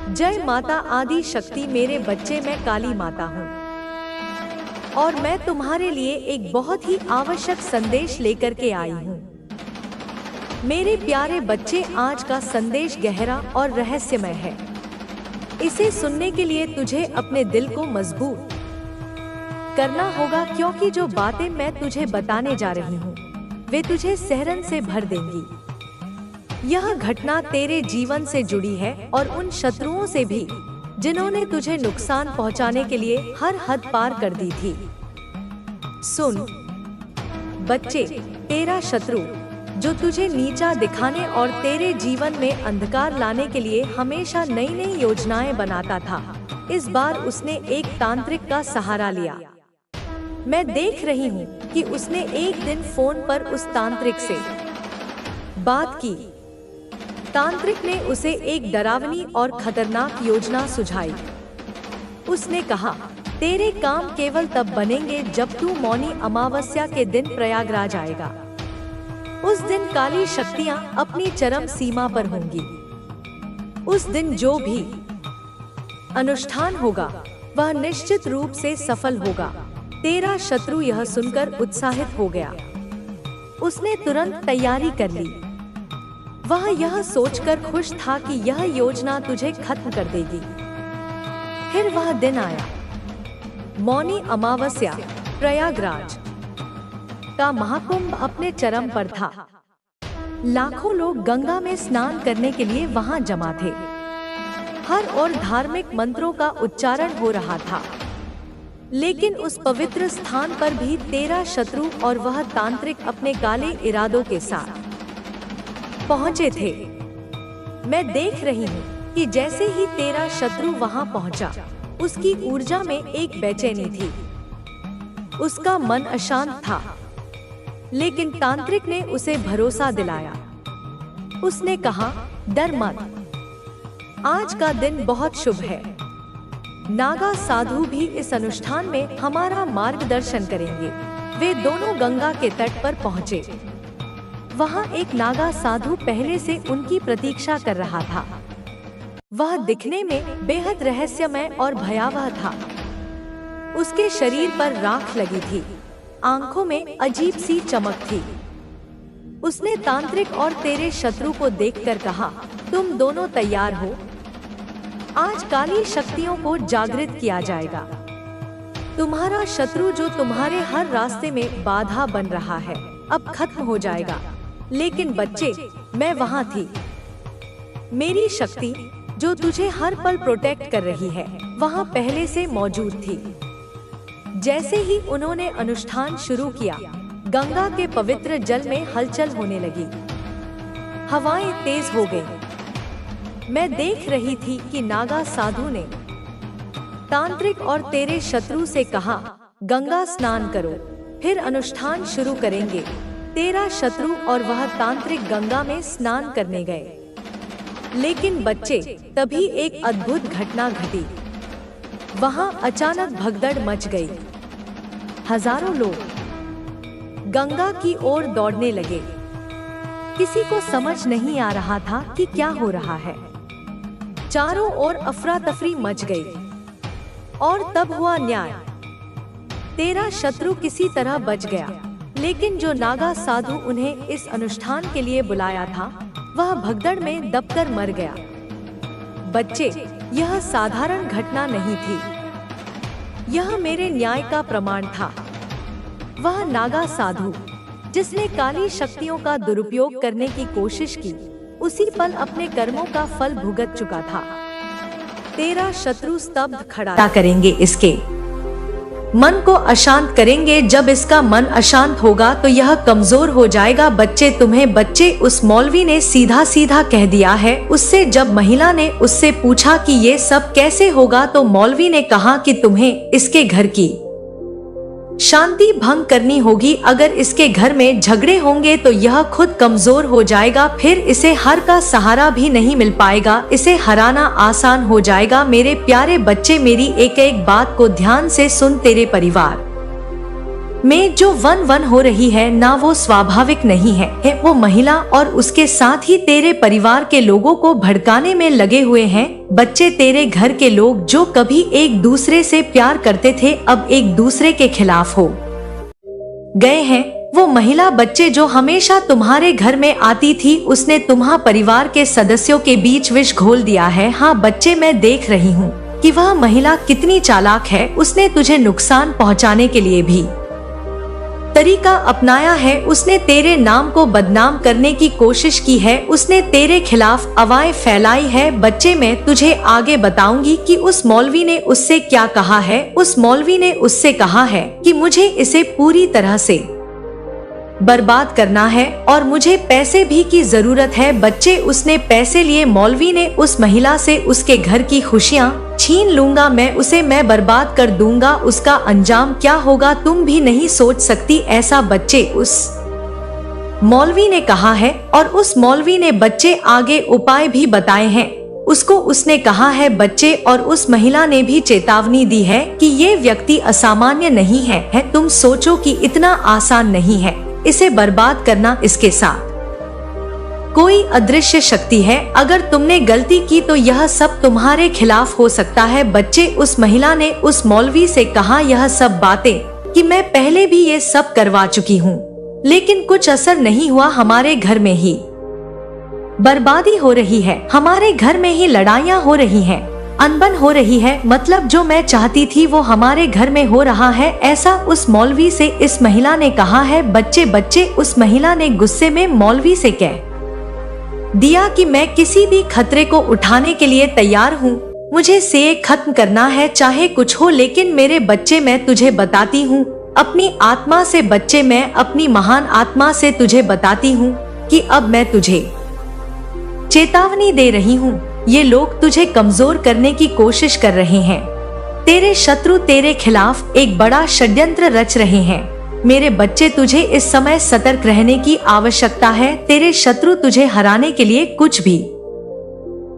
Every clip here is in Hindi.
जय माता आदि शक्ति। मेरे बच्चे, मैं काली माता हूँ और मैं तुम्हारे लिए एक बहुत ही आवश्यक संदेश लेकर के आई हूँ। मेरे प्यारे बच्चे, आज का संदेश गहरा और रहस्यमय है। इसे सुनने के लिए तुझे अपने दिल को मजबूत करना होगा, क्योंकि जो बातें मैं तुझे बताने जा रही हूँ वे तुझे सिहरन से भर देंगी। यह घटना तेरे जीवन से जुड़ी है और उन शत्रुओं से भी जिन्होंने तुझे नुकसान पहुंचाने के लिए हर हद पार कर दी थी। सुन बच्चे, तेरा शत्रु जो तुझे नीचा दिखाने और तेरे जीवन में अंधकार लाने के लिए हमेशा नई नई योजनाएं बनाता था, इस बार उसने एक तांत्रिक का सहारा लिया। मैं देख रही हूँ कि उसने एक दिन फोन पर उस तांत्रिक से बात की। तांत्रिक ने उसे एक डरावनी और खतरनाक योजना सुझाई। उसने कहा, तेरे काम केवल तब बनेंगे जब तू मौनी अमावस्या के दिन प्रयागराज आएगा। उस दिन काली शक्तियां अपनी चरम सीमा पर होंगी। उस दिन जो भी अनुष्ठान होगा वह निश्चित रूप से सफल होगा। तेरा शत्रु यह सुनकर उत्साहित हो गया। उसने तुरंत तैयारी कर ली। वह यह सोचकर खुश था कि यह योजना तुझे खत्म कर देगी। फिर वह दिन आया। मौनी अमावस्या, प्रयागराज का महाकुंभ अपने चरम पर था। लाखों लोग गंगा में स्नान करने के लिए वहां जमा थे। हर ओर धार्मिक मंत्रों का उच्चारण हो रहा था। लेकिन उस पवित्र स्थान पर भी तेरा शत्रु और वह तांत्रिक अपने काले इरादों के साथ पहुंचे थे। मैं देख रही हूँ कि जैसे ही तेरा शत्रु वहां पहुंचा, उसकी ऊर्जा में एक बेचैनी थी। उसका मन अशांत था, लेकिन तांत्रिक ने उसे भरोसा दिलाया। उसने कहा, डर मत, आज का दिन बहुत शुभ है। नागा साधु भी इस अनुष्ठान में हमारा मार्गदर्शन करेंगे। वे दोनों गंगा के तट पर पहुंचे। वहां एक नागा साधु पहले से उनकी प्रतीक्षा कर रहा था। वह दिखने में बेहद रहस्यमय और भयावह था। उसके शरीर पर राख लगी थी, आंखों में अजीब सी चमक थी। उसने तांत्रिक और तेरे शत्रु को देखकर कहा, तुम दोनों तैयार हो? आज काली शक्तियों को जागृत किया जाएगा। तुम्हारा शत्रु जो तुम्हारे हर रास्ते में बाधा बन रहा है, अब खत्म हो जाएगा। लेकिन बच्चे, मैं वहां थी। मेरी शक्ति जो तुझे हर पल प्रोटेक्ट कर रही है, वहां पहले से मौजूद थी। जैसे ही उन्होंने अनुष्ठान शुरू किया, गंगा के पवित्र जल में हलचल होने लगी। हवाएं तेज हो गईं। मैं देख रही थी कि नागा साधु ने तांत्रिक और तेरे शत्रु से कहा, गंगा स्नान करो, फिर अनुष्ठान शुरू करेंगे। तेरा शत्रु और वह तांत्रिक गंगा में स्नान करने गए। लेकिन बच्चे, तभी एक अद्भुत घटना घटी। वहां अचानक भगदड़ मच गई। हजारों लोग गंगा की ओर दौड़ने लगे। किसी को समझ नहीं आ रहा था कि क्या हो रहा है। चारों ओर अफरा तफरी मच गई। और तब हुआ न्याय। तेरा शत्रु किसी तरह बच गया, लेकिन जो नागा साधु उन्हें इस अनुष्ठान के लिए बुलाया था, वह भगदड़ में दबकर मर गया। बच्चे, यह साधारण घटना नहीं थी। यह मेरे न्याय का प्रमाण था। वह नागा साधु जिसने काली शक्तियों का दुरुपयोग करने की कोशिश की, उसी पल अपने कर्मों का फल भुगत चुका था। तेरा शत्रु स्तब्ध खड़ा करेंगे, इसके मन को अशांत करेंगे। जब इसका मन अशांत होगा तो यह कमजोर हो जाएगा। बच्चे, उस मौलवी ने सीधा सीधा कह दिया है उससे। जब महिला ने उससे पूछा कि ये सब कैसे होगा, तो मौलवी ने कहा कि तुम्हें इसके घर की शांति भंग करनी होगी। अगर इसके घर में झगड़े होंगे तो यह खुद कमजोर हो जाएगा, फिर इसे हर का सहारा भी नहीं मिल पाएगा। इसे हराना आसान हो जाएगा। मेरे प्यारे बच्चे, मेरी एक एक बात को ध्यान से सुन। तेरे परिवार में जो वन हो रही है ना वो स्वाभाविक नहीं है वो महिला और उसके साथ ही तेरे परिवार के लोगों को भड़काने में लगे हुए हैं। बच्चे तेरे घर के लोग जो कभी एक दूसरे से प्यार करते थे अब एक दूसरे के खिलाफ हो गए हैं। वो महिला बच्चे जो हमेशा तुम्हारे घर में आती थी उसने तुम्हारे परिवार के सदस्यों के बीच विष घोल दिया है। हाँ बच्चे, मैं देख रही हूँ कि वह महिला कितनी चालाक है। उसने तुझे नुकसान पहुँचाने के लिए भी तरीका अपनाया है। उसने तेरे नाम को बदनाम करने की कोशिश की है। उसने तेरे खिलाफ अफवाहें फैलाई है। बच्चे, मैं तुझे आगे बताऊंगी कि उस मौलवी ने उससे क्या कहा है। उस मौलवी ने उससे कहा है कि मुझे इसे पूरी तरह से बर्बाद करना है और मुझे पैसे भी की जरूरत है। बच्चे, उसने पैसे लिए। मौलवी ने उस महिला से उसके घर की खुशियाँ छीन लूंगा मैं बर्बाद कर दूंगा। उसका अंजाम क्या होगा तुम भी नहीं सोच सकती ऐसा। बच्चे, उस मौलवी ने कहा है और उस मौलवी ने बच्चे आगे उपाय भी बताए हैं उसको। उसने कहा है बच्चे, और उस महिला ने भी चेतावनी दी है कि ये व्यक्ति असामान्य नहीं है। तुम सोचो कि इतना आसान नहीं है इसे बर्बाद करना। इसके साथ कोई अदृश्य शक्ति है। अगर तुमने गलती की तो यह सब तुम्हारे खिलाफ हो सकता है। बच्चे, उस महिला ने उस मौलवी से कहा यह सब बातें कि मैं पहले भी ये सब करवा चुकी हूँ लेकिन कुछ असर नहीं हुआ। हमारे घर में ही बर्बादी हो रही है, हमारे घर में ही लड़ाइयाँ हो रही हैं, अनबन हो रही है। मतलब जो मैं चाहती थी वो हमारे घर में हो रहा है, ऐसा उस मौलवी से इस महिला ने कहा है। बच्चे, उस महिला ने गुस्से में मौलवी से कह दिया कि मैं किसी भी खतरे को उठाने के लिए तैयार हूँ। मुझे इसे खत्म करना है चाहे कुछ हो। लेकिन मेरे बच्चे, मैं तुझे बताती हूँ अपनी आत्मा से। बच्चे, मैं अपनी महान आत्मा से तुझे बताती हूँ कि अब मैं तुझे चेतावनी दे रही हूँ। ये लोग तुझे कमजोर करने की कोशिश कर रहे हैं। तेरे शत्रु तेरे खिलाफ एक बड़ा षड्यंत्र रच रहे हैं। मेरे बच्चे, तुझे इस समय सतर्क रहने की आवश्यकता है। तेरे शत्रु तुझे हराने के लिए कुछ भी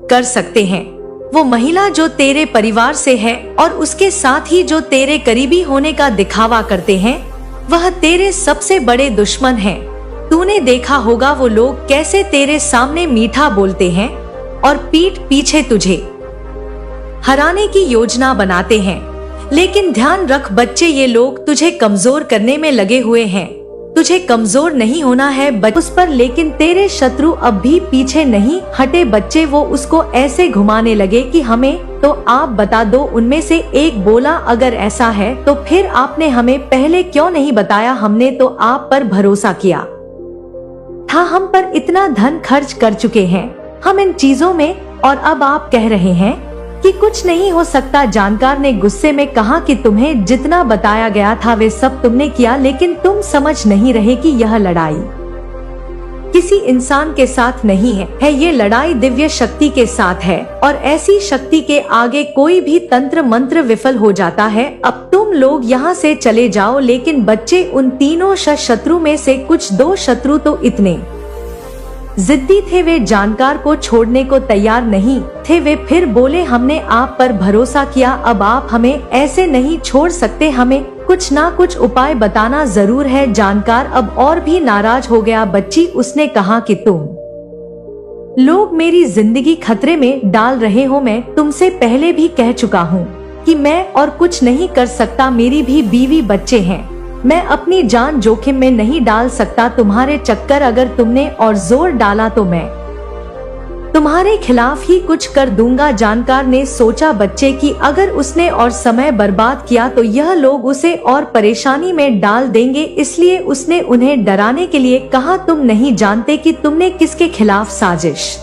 कर सकते हैं। वो महिला जो तेरे परिवार से है और उसके साथ ही जो तेरे करीबी होने का दिखावा करते हैं वह तेरे सबसे बड़े दुश्मन हैं। तूने देखा होगा वो लोग कैसे तेरे सामने मीठा बोलते हैं और पीठ पीछे तुझे हराने की योजना बनाते हैं। लेकिन ध्यान रख बच्चे, ये लोग तुझे कमजोर करने में लगे हुए हैं। तुझे कमजोर नहीं होना है उस पर। लेकिन तेरे शत्रु अब भी पीछे नहीं हटे। बच्चे, वो उसको ऐसे घुमाने लगे कि हमें तो आप बता दो। उनमें से एक बोला अगर ऐसा है तो फिर आपने हमें पहले क्यों नहीं बताया। हमने तो आप पर भरोसा किया था, हम पर इतना धन खर्च कर चुके हैं हम इन चीजों में, और अब आप कह रहे हैं कि कुछ नहीं हो सकता। जानकार ने गुस्से में कहा कि तुम्हें जितना बताया गया था वे सब तुमने किया, लेकिन तुम समझ नहीं रहे कि यह लड़ाई किसी इंसान के साथ नहीं है ये लड़ाई दिव्य शक्ति के साथ है और ऐसी शक्ति के आगे कोई भी तंत्र मंत्र विफल हो जाता है। अब तुम लोग यहाँ से चले जाओ। लेकिन बच्चे, उन तीनों शत्रु में से कुछ 2 शत्रु तो इतने जिद्दी थे वे जानकार को छोड़ने को तैयार नहीं थे। वे फिर बोले हमने आप पर भरोसा किया, अब आप हमें ऐसे नहीं छोड़ सकते, हमें कुछ ना कुछ उपाय बताना जरूर है। जानकार अब और भी नाराज हो गया। बच्ची, उसने कहा कि तुम लोग मेरी जिंदगी खतरे में डाल रहे हो। मैं तुमसे पहले भी कह चुका हूँ कि मैं और कुछ नहीं कर सकता। मेरी भी बीवी बच्चे हैं, मैं अपनी जान जोखिम में नहीं डाल सकता। तुम्हारे चक्कर अगर तुमने और जोर डाला तो मैं तुम्हारे खिलाफ ही कुछ कर दूंगा। जानकार ने सोचा बच्चे कि अगर उसने और समय बर्बाद किया तो यह लोग उसे और परेशानी में डाल देंगे, इसलिए उसने उन्हें डराने के लिए कहा तुम नहीं जानते कि तुमने किसके खिलाफ साजिश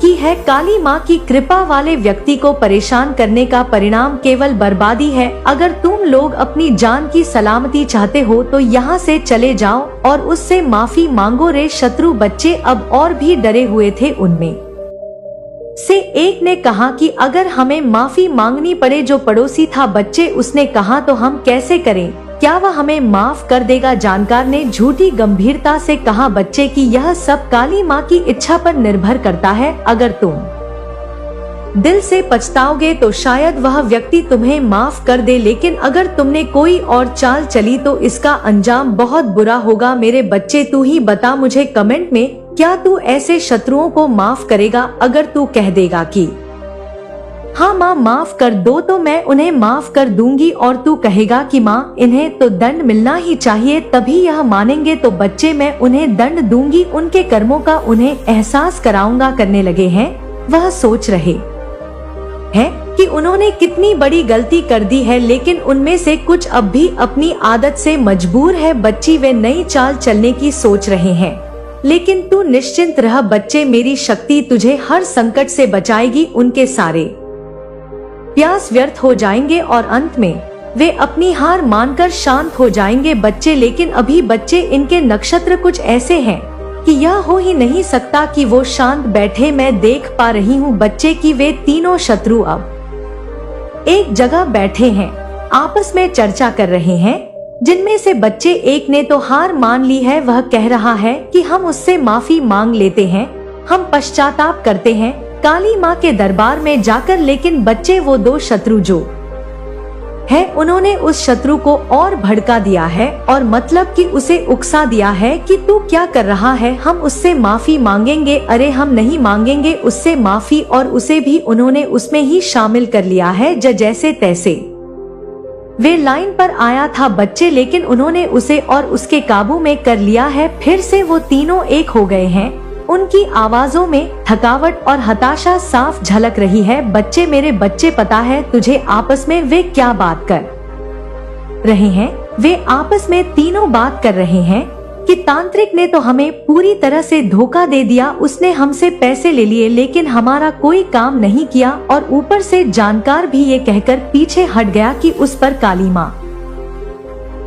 की है। काली माँ की कृपा वाले व्यक्ति को परेशान करने का परिणाम केवल बर्बादी है। अगर तुम लोग अपनी जान की सलामती चाहते हो तो यहाँ से चले जाओ और उससे माफी मांगो। रे शत्रु बच्चे अब और भी डरे हुए थे। उनमें से एक ने कहा कि अगर हमें माफी मांगनी पड़े जो पड़ोसी था। बच्चे, उसने कहा तो हम कैसे करें, क्या वह हमें माफ कर देगा। जानकार ने झूठी गंभीरता से कहा बच्चे कि यह सब काली माँ की इच्छा पर निर्भर करता है। अगर तुम दिल से पछताओगे तो शायद वह व्यक्ति तुम्हें माफ कर दे, लेकिन अगर तुमने कोई और चाल चली तो इसका अंजाम बहुत बुरा होगा। मेरे बच्चे, तू ही बता मुझे कमेंट में, क्या तू ऐसे शत्रुओं को माफ करेगा? अगर तू कह देगा कि हाँ माँ माफ कर दो तो मैं उन्हें माफ कर दूंगी, और तू कहेगा कि माँ इन्हें तो दंड मिलना ही चाहिए, तभी यह मानेंगे। तो बच्चे, मैं उन्हें दंड दूंगी, उनके कर्मों का उन्हें एहसास कराऊंगा। करने लगे हैं, वह सोच रहे हैं कि उन्होंने कितनी बड़ी गलती कर दी है, लेकिन उनमें से कुछ अब भी अपनी आदत से मजबूर है। बच्ची, वे नई चाल चलने की सोच रहे हैं, लेकिन तू निश्चिंत रह बच्चे, मेरी शक्ति तुझे हर संकट से बचाएगी। उनके सारे प्रयास व्यर्थ हो जाएंगे और अंत में वे अपनी हार मानकर शांत हो जाएंगे। बच्चे, लेकिन अभी बच्चे, इनके नक्षत्र कुछ ऐसे हैं कि यह हो ही नहीं सकता कि वो शांत बैठे। मैं देख पा रही हूँ बच्चे कि वे तीनों शत्रु अब एक जगह बैठे हैं, आपस में चर्चा कर रहे हैं, जिनमें से बच्चे एक ने तो हार मान ली है। वह कह रहा है कि हम उससे माफी मांग लेते हैं, हम पश्चाताप करते हैं काली माँ के दरबार में जाकर। लेकिन बच्चे, वो दो शत्रु जो है, उन्होंने उस शत्रु को और भड़का दिया है, और मतलब कि उसे उकसा दिया है कि तू क्या कर रहा है, हम उससे माफी मांगेंगे। अरे हम नहीं मांगेंगे उससे माफी, और उसे भी उन्होंने उसमें ही शामिल कर लिया है। जैसे तैसे वे लाइन पर आया था बच्चे, लेकिन उन्होंने उसे और उसके काबू में कर लिया है। फिर से वो तीनों एक हो गए हैं। उनकी आवाजों में थकावट और हताशा साफ झलक रही है। बच्चे, मेरे बच्चे, पता है तुझे आपस में वे क्या बात कर रहे हैं? वे आपस में तीनों बात कर रहे हैं कि तांत्रिक ने तो हमें पूरी तरह से धोखा दे दिया, उसने हमसे पैसे ले लिए लेकिन हमारा कोई काम नहीं किया, और ऊपर से जानकार भी ये कहकर पीछे हट गया कि उस पर काली माँ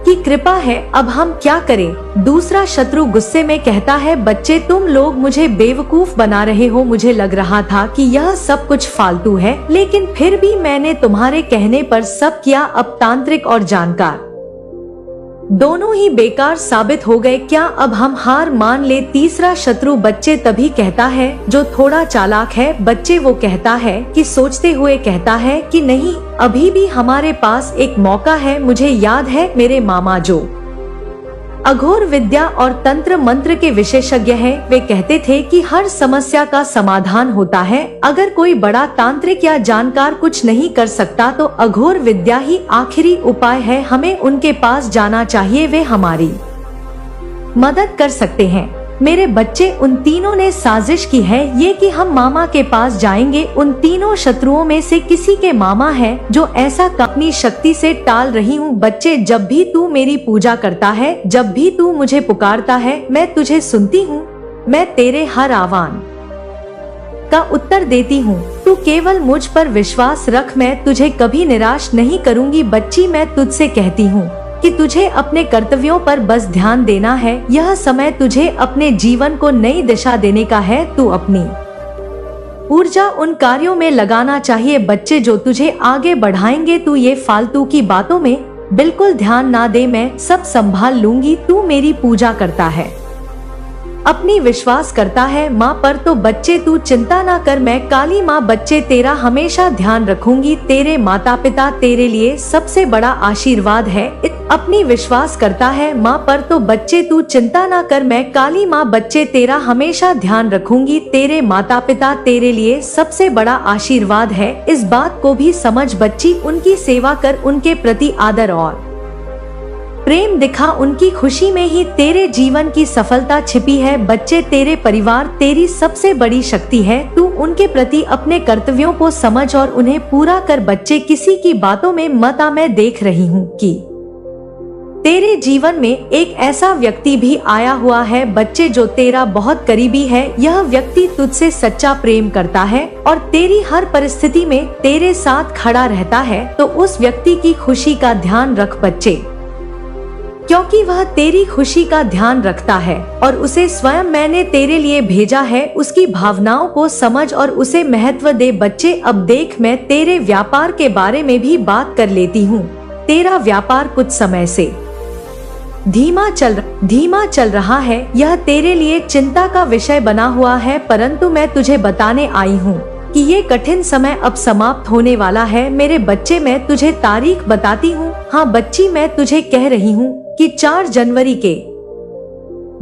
की कृपा है। अब हम क्या करें? दूसरा शत्रु गुस्से में कहता है, बच्चे तुम लोग मुझे बेवकूफ बना रहे हो, मुझे लग रहा था कि यह सब कुछ फालतू है, लेकिन फिर भी मैंने तुम्हारे कहने पर सब किया। अब तांत्रिक और जानकार दोनों ही बेकार साबित हो गए, क्या अब हम हार मान ले? तीसरा शत्रु बच्चे तभी कहता है, जो थोड़ा चालाक है। बच्चे, वो कहता है कि सोचते हुए कहता है कि नहीं, अभी भी हमारे पास एक मौका है। मुझे याद है मेरे मामा जो अघोर विद्या और तंत्र मंत्र के विशेषज्ञ हैं, वे कहते थे कि हर समस्या का समाधान होता है। अगर कोई बड़ा तांत्रिक या जानकार कुछ नहीं कर सकता तो अघोर विद्या ही आखिरी उपाय है। हमें उनके पास जाना चाहिए, वे हमारी मदद कर सकते हैं। मेरे बच्चे, उन तीनों ने साजिश की है ये कि हम मामा के पास जाएंगे। उन तीनों शत्रुओं में से किसी के मामा है जो ऐसा अपनी शक्ति से टाल रही हूँ। बच्चे, जब भी तू मेरी पूजा करता है, जब भी तू मुझे पुकारता है, मैं तुझे सुनती हूँ, मैं तेरे हर आह्वान का उत्तर देती हूँ। तू केवल मुझ पर विश्वास रख, मैं तुझे कभी निराश नहीं करूँगी। बच्ची, मैं तुझसे कहती हूँ कि तुझे अपने कर्तव्यों पर बस ध्यान देना है। यह समय तुझे अपने जीवन को नई दिशा देने का है। तू अपनी ऊर्जा उन कार्यों में लगाना चाहिए बच्चे जो तुझे आगे बढ़ाएंगे। तू ये फालतू की बातों में बिल्कुल ध्यान ना दे, मैं सब संभाल लूंगी। तू मेरी पूजा करता है, अपनी विश्वास करता है माँ पर, तो बच्चे तू चिंता ना कर, मैं काली माँ बच्चे तेरा हमेशा ध्यान रखूंगी। तेरे माता पिता तेरे लिए सबसे बड़ा आशीर्वाद है। अपनी विश्वास करता है माँ पर, तो बच्चे तू चिंता ना कर, मैं काली माँ बच्चे तेरा हमेशा ध्यान रखूंगी। तेरे माता पिता तेरे लिए सबसे बड़ा आशीर्वाद है। इस बात को भी समझ बच्ची, उनकी सेवा कर, उनके प्रति आदर और प्रेम दिखा, उनकी खुशी में ही तेरे जीवन की सफलता छिपी है। बच्चे, तेरे परिवार तेरी सबसे बड़ी शक्ति है। तू उनके प्रति अपने कर्तव्यों को समझ और उन्हें पूरा कर। बच्चे, किसी की बातों में मत आ, मैं देख रही हूँ कि तेरे जीवन में एक ऐसा व्यक्ति भी आया हुआ है बच्चे जो तेरा बहुत करीबी है। यह व्यक्ति तुझसे सच्चा प्रेम करता है और तेरी हर परिस्थिति में तेरे साथ खड़ा रहता है। तो उस व्यक्ति की खुशी का ध्यान रख बच्चे, क्योंकि वह तेरी खुशी का ध्यान रखता है और उसे स्वयं मैंने तेरे लिए भेजा है। उसकी भावनाओं को समझ और उसे महत्व दे। बच्चे, अब देख, मैं तेरे व्यापार के बारे में भी बात कर लेती हूँ। तेरा व्यापार कुछ समय से धीमा चल रहा है। यह तेरे लिए चिंता का विषय बना हुआ है, परंतु मैं तुझे बताने आई हूँ कि ये कठिन समय अब समाप्त होने वाला है। मेरे बच्चे, मैं तुझे तारीख बताती हूँ। हाँ बच्ची, मैं तुझे कह रही हूँ कि 4 जनवरी के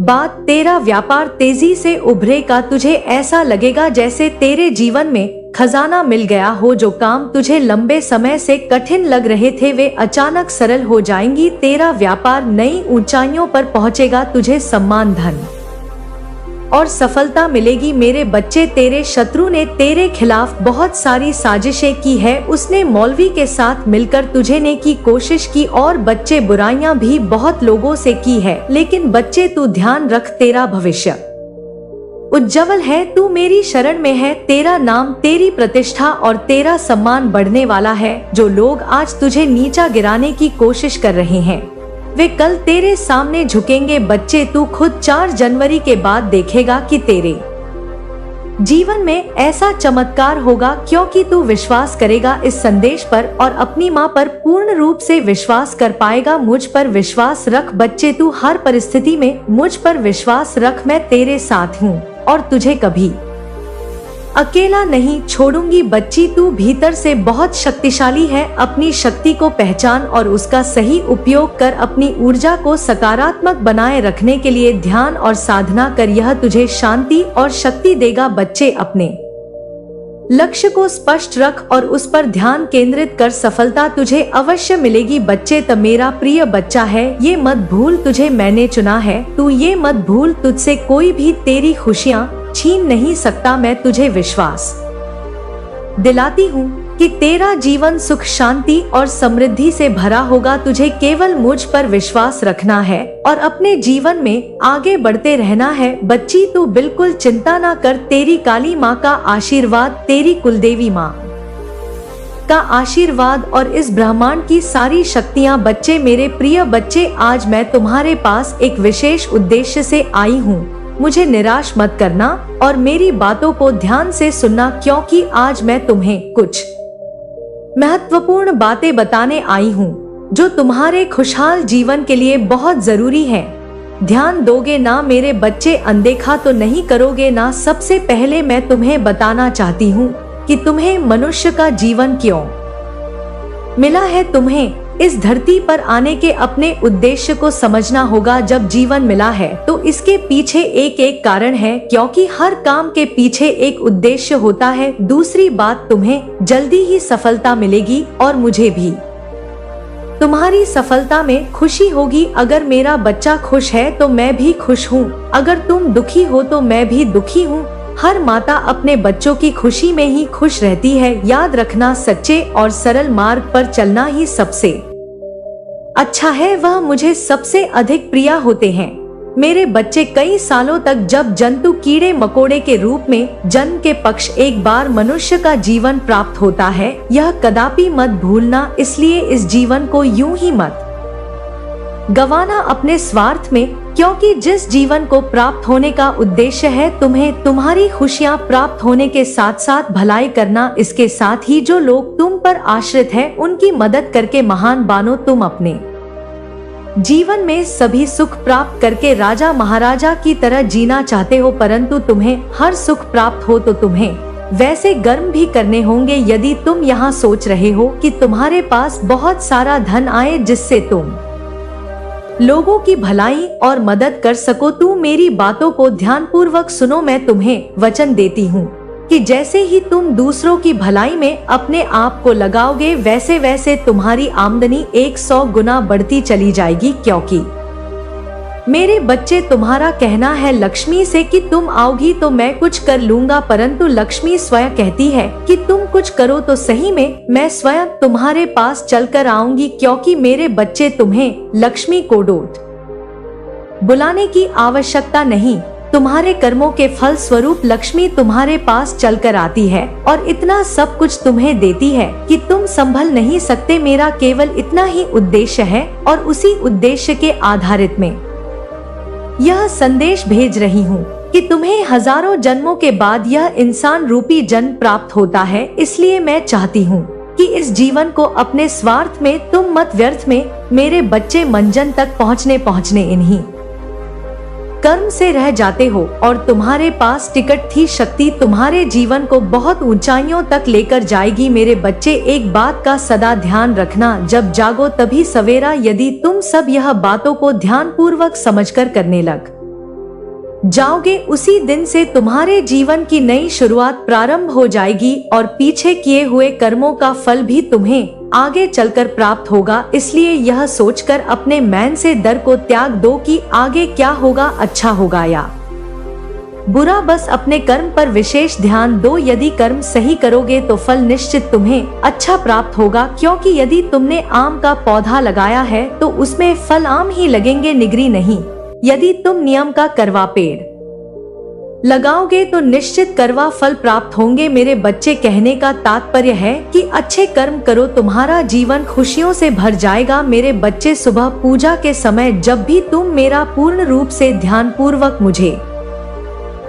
बाद तेरा व्यापार तेजी से उभरेगा। तुझे ऐसा लगेगा जैसे तेरे जीवन में खजाना मिल गया हो। जो काम तुझे लंबे समय से कठिन लग रहे थे वे अचानक सरल हो जाएंगी। तेरा व्यापार नई ऊंचाइयों पर पहुंचेगा। तुझे सम्मान, धन और सफलता मिलेगी। मेरे बच्चे, तेरे शत्रु ने तेरे खिलाफ बहुत सारी साजिशें की है। उसने मौलवी के साथ मिलकर तुझे ने की कोशिश की और बच्चे बुराइयां भी बहुत लोगों से की है। लेकिन बच्चे, तू ध्यान रख, तेरा भविष्य उज्जवल है। तू मेरी शरण में है। तेरा नाम, तेरी प्रतिष्ठा और तेरा सम्मान बढ़ने वाला है। जो लोग आज तुझे नीचा गिराने की कोशिश कर रहे हैं वे कल तेरे सामने झुकेंगे। बच्चे, तू खुद 4 जनवरी के बाद देखेगा कि तेरे जीवन में ऐसा चमत्कार होगा क्योंकि तू विश्वास करेगा इस संदेश पर और अपनी माँ पर पूर्ण रूप से विश्वास कर पाएगा। मुझ पर विश्वास रख बच्चे, तू हर परिस्थिति में मुझ पर विश्वास रख। मैं तेरे साथ हूँ और तुझे कभी अकेला नहीं छोड़ूंगी। बच्ची, तू भीतर से बहुत शक्तिशाली है। अपनी शक्ति को पहचान और उसका सही उपयोग कर। अपनी ऊर्जा को सकारात्मक बनाए रखने के लिए ध्यान और साधना कर। यह तुझे शांति और शक्ति देगा। बच्चे, अपने लक्ष्य को स्पष्ट रख और उस पर ध्यान केंद्रित कर। सफलता तुझे अवश्य मिलेगी। बच्चे, त मेरा प्रिय बच्चा है, ये मत भूल तुझे मैंने चुना है। तू ये मत भूल, तुझसे कोई भी तेरी खुशियाँ छीन नहीं सकता। मैं तुझे विश्वास दिलाती हूँ कि तेरा जीवन सुख, शांति और समृद्धि से भरा होगा। तुझे केवल मुझ पर विश्वास रखना है और अपने जीवन में आगे बढ़ते रहना है। बच्ची, तू बिल्कुल चिंता ना कर। तेरी काली माँ का आशीर्वाद, तेरी कुलदेवी माँ का आशीर्वाद और इस ब्रह्मांड की सारी शक्तियाँ। बच्चे, मेरे प्रिय बच्चे, आज मैं तुम्हारे पास एक विशेष उद्देश्य से आई हूँ। मुझे निराश मत करना और मेरी बातों को ध्यान से सुनना क्योंकि आज मैं तुम्हें कुछ महत्वपूर्ण बातें बताने आई हूँ जो तुम्हारे खुशहाल जीवन के लिए बहुत जरूरी है। ध्यान दोगे ना मेरे बच्चे? अनदेखा तो नहीं करोगे ना? सबसे पहले मैं तुम्हें बताना चाहती हूँ कि तुम्हें मनुष्य का जीवन क्यों मिला है। तुम्हें इस धरती पर आने के अपने उद्देश्य को समझना होगा। जब जीवन मिला है तो इसके पीछे एक एक कारण है क्योंकि हर काम के पीछे एक उद्देश्य होता है। दूसरी बात, तुम्हें जल्दी ही सफलता मिलेगी और मुझे भी तुम्हारी सफलता में खुशी होगी। अगर मेरा बच्चा खुश है तो मैं भी खुश हूँ। अगर तुम दुखी हो तो मैं भी दुखी हूँ। हर माता अपने बच्चों की खुशी में ही खुश रहती है। याद रखना, सच्चे और सरल मार्ग पर चलना ही सबसे अच्छा है। वह मुझे सबसे अधिक प्रिय होते हैं। मेरे बच्चे, कई सालों तक जब जंतु कीड़े मकोड़े के रूप में जन्म के पक्ष एक बार मनुष्य का जीवन प्राप्त होता है, यह कदापि मत भूलना। इसलिए इस जीवन को यूं ही मत गवाना अपने स्वार्थ में, क्योंकि जिस जीवन को प्राप्त होने का उद्देश्य है तुम्हें तुम्हारी खुशियाँ प्राप्त होने के साथ साथ भलाई करना। इसके साथ ही जो लोग तुम पर आश्रित हैं उनकी मदद करके महान बनो। तुम अपने जीवन में सभी सुख प्राप्त करके राजा महाराजा की तरह जीना चाहते हो, परंतु तुम्हें हर सुख प्राप्त हो तो तुम्हें वैसे कर्म भी करने होंगे। यदि तुम यहाँ सोच रहे हो कि तुम्हारे पास बहुत सारा धन आए जिससे तुम लोगों की भलाई और मदद कर सको, तू मेरी बातों को ध्यानपूर्वक सुनो। मैं तुम्हें वचन देती हूँ कि जैसे ही तुम दूसरों की भलाई में अपने आप को लगाओगे वैसे वैसे तुम्हारी आमदनी 100 गुना बढ़ती चली जाएगी। क्योंकि मेरे बच्चे, तुम्हारा कहना है लक्ष्मी से कि तुम आओगी तो मैं कुछ कर लूंगा, परंतु लक्ष्मी स्वयं कहती है कि तुम कुछ करो तो सही में मैं स्वयं तुम्हारे पास चलकर आऊंगी। क्योंकि मेरे बच्चे, तुम्हें लक्ष्मी को डोट बुलाने की आवश्यकता नहीं। तुम्हारे कर्मों के फल स्वरूप लक्ष्मी तुम्हारे पास चलकर आती है और इतना सब कुछ तुम्हें देती है कि तुम संभल नहीं सकते। मेरा केवल इतना ही उद्देश्य है और उसी उद्देश्य के आधारित में यह संदेश भेज रही हूँ कि तुम्हें हजारों जन्मों के बाद यह इंसान रूपी जन्म प्राप्त होता है। इसलिए मैं चाहती हूँ कि इस जीवन को अपने स्वार्थ में तुम मत व्यर्थ में। मेरे बच्चे, मंजन तक पहुँचने इन्हीं कर्म से रह जाते हो और तुम्हारे पास टिकट थी, शक्ति तुम्हारे जीवन को बहुत ऊंचाइयों तक लेकर जाएगी। मेरे बच्चे, एक बात का सदा ध्यान रखना, जब जागो तभी सवेरा। यदि तुम सब यह बातों को ध्यान पूर्वक समझकर करने लग जाओगे, उसी दिन से तुम्हारे जीवन की नई शुरुआत प्रारंभ हो जाएगी और पीछे किए हुए कर्मों का फल भी तुम्हें आगे चलकर प्राप्त होगा। इसलिए यह सोचकर अपने मन से डर को त्याग दो कि आगे क्या होगा, अच्छा होगा या बुरा। बस अपने कर्म पर विशेष ध्यान दो। यदि कर्म सही करोगे तो फल निश्चित तुम्हें अच्छा प्राप्त होगा, क्योंकि यदि तुमने आम का पौधा लगाया है तो उसमें फल आम ही लगेंगे, निगरी नहीं। यदि तुम नियम का करवा पेड़ लगाओगे तो निश्चित करवा फल प्राप्त होंगे। मेरे बच्चे, कहने का तात्पर्य है कि अच्छे कर्म करो, तुम्हारा जीवन खुशियों से भर जाएगा। मेरे बच्चे, सुबह पूजा के समय जब भी तुम मेरा पूर्ण रूप से ध्यान पूर्वक मुझे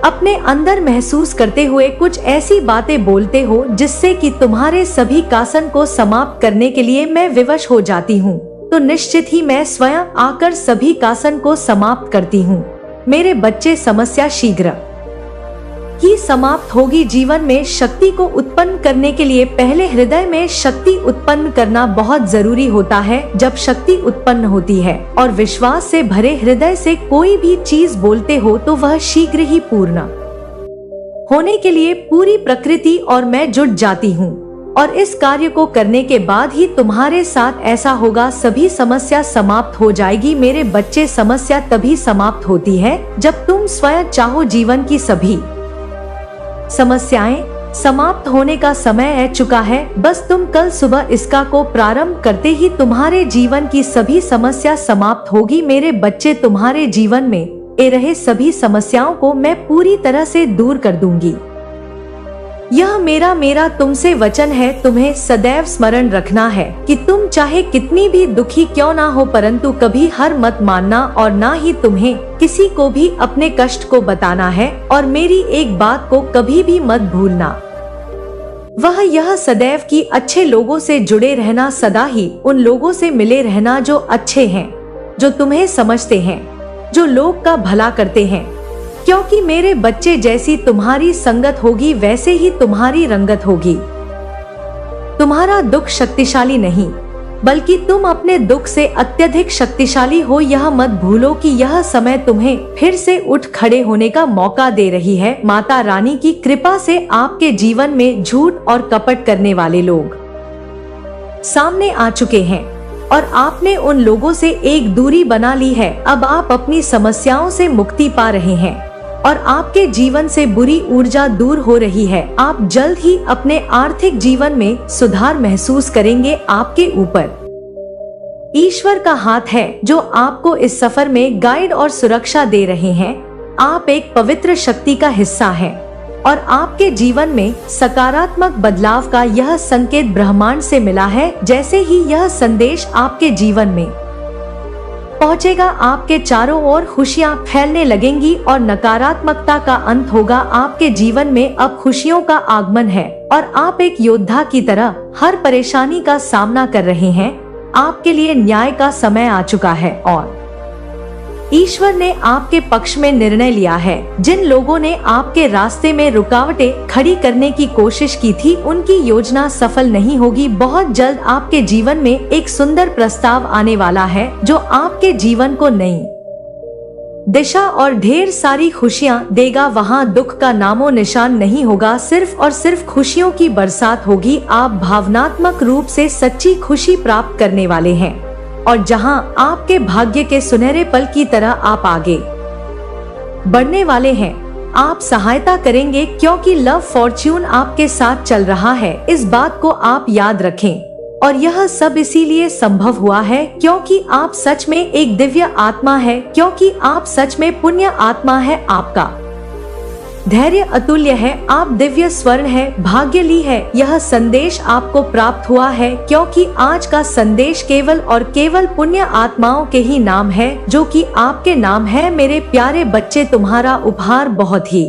अपने अंदर महसूस करते हुए कुछ ऐसी बातें बोलते हो जिससे कि तुम्हारे सभी कासन को समाप्त करने के लिए मैं विवश हो जाती हूँ, तो निश्चित ही मैं स्वयं आकर सभी कासन को समाप्त करती हूँ। मेरे बच्चे, समस्या शीघ्र ही समाप्त होगी। जीवन में शक्ति को उत्पन्न करने के लिए पहले हृदय में शक्ति उत्पन्न करना बहुत जरूरी होता है। जब शक्ति उत्पन्न होती है और विश्वास से भरे हृदय से कोई भी चीज बोलते हो तो वह शीघ्र ही पूर्ण होने के लिए पूरी प्रकृति और मैं जुट जाती हूँ, और इस कार्य को करने के बाद ही तुम्हारे साथ ऐसा होगा, सभी समस्या समाप्त हो जाएगी। मेरे बच्चे, समस्या तभी समाप्त होती है जब तुम स्वयं चाहो। जीवन की सभी समस्याएं समाप्त होने का समय आ चुका है। बस तुम कल सुबह इसका को प्रारंभ करते ही तुम्हारे जीवन की सभी समस्या समाप्त होगी। मेरे बच्चे, तुम्हारे जीवन में ए रहे सभी समस्याओं को मैं पूरी तरह से दूर कर दूंगी। यह मेरा तुमसे वचन है। तुम्हें सदैव स्मरण रखना है कि तुम चाहे कितनी भी दुखी क्यों ना हो, परंतु कभी हार मत मानना और ना ही तुम्हें किसी को भी अपने कष्ट को बताना है। और मेरी एक बात को कभी भी मत भूलना, वह यह सदैव कि अच्छे लोगों से जुड़े रहना, सदा ही उन लोगों से मिले रहना जो अच्छे हैं, जो तुम्हें समझते हैं, जो लोग का भला करते हैं। क्योंकि मेरे बच्चे, जैसी तुम्हारी संगत होगी वैसे ही तुम्हारी रंगत होगी। तुम्हारा दुख शक्तिशाली नहीं, बल्कि तुम अपने दुख से अत्यधिक शक्तिशाली हो। यह मत भूलो कि यह समय तुम्हें फिर से उठ खड़े होने का मौका दे रही है। माता रानी की कृपा से आपके जीवन में झूठ और कपट करने वाले लोग सामने आ चुके हैं और आपने उन लोगों से एक दूरी बना ली है। अब आप अपनी समस्याओं से मुक्ति पा रहे हैं और आपके जीवन से बुरी ऊर्जा दूर हो रही है। आप जल्द ही अपने आर्थिक जीवन में सुधार महसूस करेंगे। आपके ऊपर ईश्वर का हाथ है जो आपको इस सफर में गाइड और सुरक्षा दे रहे हैं। आप एक पवित्र शक्ति का हिस्सा हैं और आपके जीवन में सकारात्मक बदलाव का यह संकेत ब्रह्मांड से मिला है। जैसे ही यह संदेश आपके जीवन में पहुंचेगा, आपके चारों ओर खुशियां फैलने लगेंगी और नकारात्मकता का अंत होगा। आपके जीवन में अब खुशियों का आगमन है और आप एक योद्धा की तरह हर परेशानी का सामना कर रहे हैं। आपके लिए न्याय का समय आ चुका है और ईश्वर ने आपके पक्ष में निर्णय लिया है। जिन लोगों ने आपके रास्ते में रुकावटें खड़ी करने की कोशिश की थी, उनकी योजना सफल नहीं होगी। बहुत जल्द आपके जीवन में एक सुंदर प्रस्ताव आने वाला है जो आपके जीवन को नई दिशा और ढेर सारी खुशियां देगा। वहां दुख का नामो निशान नहीं होगा, सिर्फ और सिर्फ खुशियों की बरसात होगी। आप भावनात्मक रूप से सच्ची खुशी प्राप्त करने वाले हैं और जहां आपके भाग्य के सुनहरे पल की तरह आप आगे बढ़ने वाले हैं, आप सहायता करेंगे क्योंकि लव फॉर्च्यून आपके साथ चल रहा है। इस बात को आप याद रखें और यह सब इसीलिए संभव हुआ है क्योंकि आप सच में एक दिव्य आत्मा है, क्योंकि आप सच में पुण्य आत्मा है। आपका धैर्य अतुल्य है, आप दिव्य स्वर्ण है, भाग्यली है। यह संदेश आपको प्राप्त हुआ है क्योंकि आज का संदेश केवल और केवल पुण्य आत्माओं के ही नाम है, जो कि आपके नाम है। मेरे प्यारे बच्चे, तुम्हारा उपहार बहुत ही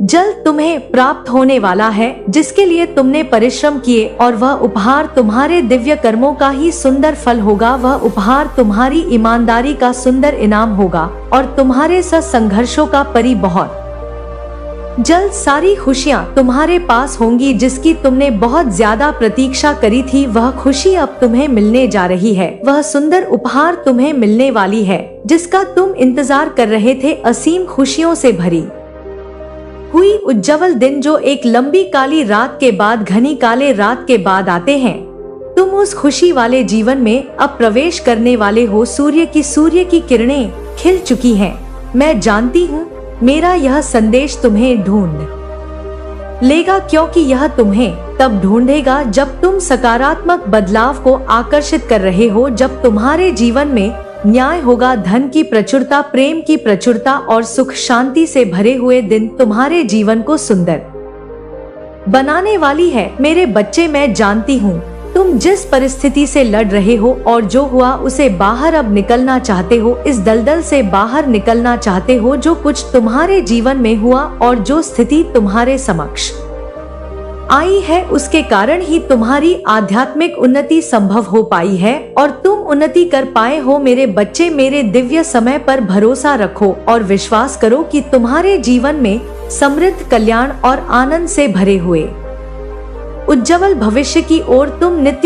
जल्द तुम्हें प्राप्त होने वाला है जिसके लिए तुमने परिश्रम किए, और वह उपहार तुम्हारे दिव्य कर्मों का ही सुंदर फल होगा। वह उपहार तुम्हारी ईमानदारी का सुंदर इनाम होगा और तुम्हारे संघर्षों का परी बहुत जल्द सारी खुशियाँ तुम्हारे पास होंगी जिसकी तुमने बहुत ज्यादा प्रतीक्षा करी थी। वह खुशी अब तुम्हें मिलने जा रही है। वह सुंदर उपहार तुम्हें मिलने वाली है जिसका तुम इंतजार कर रहे थे। असीम खुशियों से भरी हुई उज्जवल दिन जो एक लंबी काली रात के बाद, घनी काले रात के बाद आते हैं। तुम उस खुशी वाले जीवन में अब प्रवेश करने वाले हो। सूर्य की किरणें खिल चुकी हैं। मैं जानती हूँ मेरा यह संदेश तुम्हें ढूंढ लेगा, क्योंकि यह तुम्हें तब ढूंढेगा जब तुम सकारात्मक बदलाव को आकर्षित कर रहे हो, जब तुम्हारे जीवन में न्याय होगा, धन की प्रचुरता, प्रेम की प्रचुरता और सुख शांति से भरे हुए दिन तुम्हारे जीवन को सुंदर बनाने वाली है। मेरे बच्चे, मैं जानती हूँ तुम जिस परिस्थिति से लड़ रहे हो और जो हुआ उसे बाहर अब निकलना चाहते हो। इस दलदल से बाहर निकलना चाहते हो जो कुछ तुम्हारे जीवन में हुआ और जो स्थिति तुम्हारे समक्ष आई है, उसके कारण ही तुम्हारी आध्यात्मिक उन्नति संभव हो पाई है और तुम उन्नति कर पाए हो। मेरे बच्चे, मेरे दिव्य समय पर भरोसा रखो और विश्वास करो कि तुम्हारे जीवन में समृद्ध, कल्याण और आनंद से भरे हुए उज्जवल भविष्य की ओर तुम नित्य